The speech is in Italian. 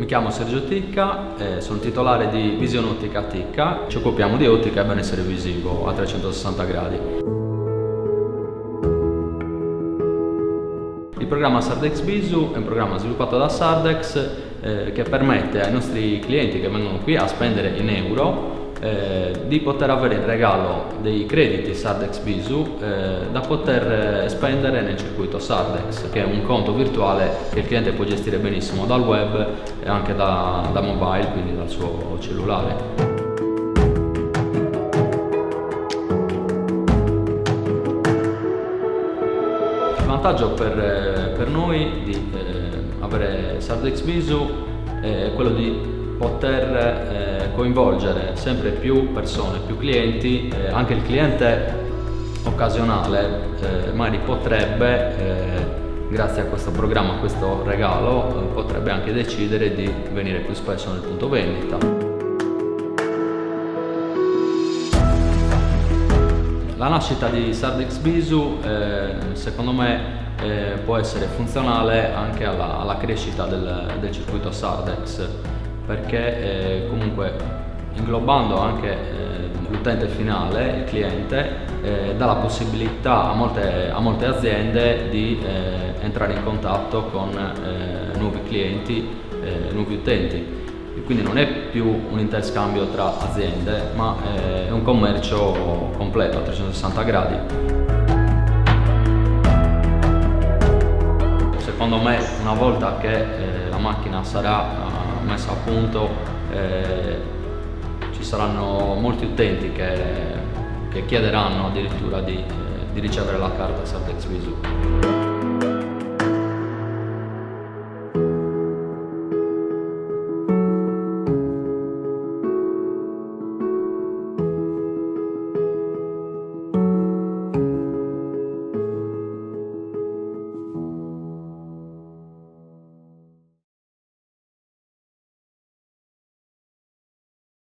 chiamo Sergio Ticca, sono titolare di Visione Ottica Ticca, ci occupiamo di ottica e benessere visivo a 360 gradi. Il programma Sardex Visu è un programma sviluppato da Sardex che permette ai nostri clienti che vengono qui a spendere in euro di poter avere in regalo dei crediti Sardex Visu da poter spendere nel circuito Sardex, che è un conto virtuale che il cliente può gestire benissimo dal web e anche da mobile, quindi dal suo cellulare. Il vantaggio per noi di avere Sardex Visu è quello di poter coinvolgere sempre più persone, più clienti. Anche il cliente occasionale magari potrebbe, grazie a questo programma, a questo regalo, potrebbe anche decidere di venire più spesso nel punto vendita. La nascita di Sardex Visu secondo me può essere funzionale anche alla crescita del circuito Sardex, perché comunque inglobando anche l'utente finale, il cliente, dà la possibilità a molte aziende di entrare in contatto con nuovi clienti, nuovi utenti. E quindi non è più un interscambio tra aziende, ma è un commercio completo a 360 gradi. Secondo me, una volta che la macchina sarà messa a punto, ci saranno molti utenti che chiederanno addirittura di ricevere la carta Sardex Visu.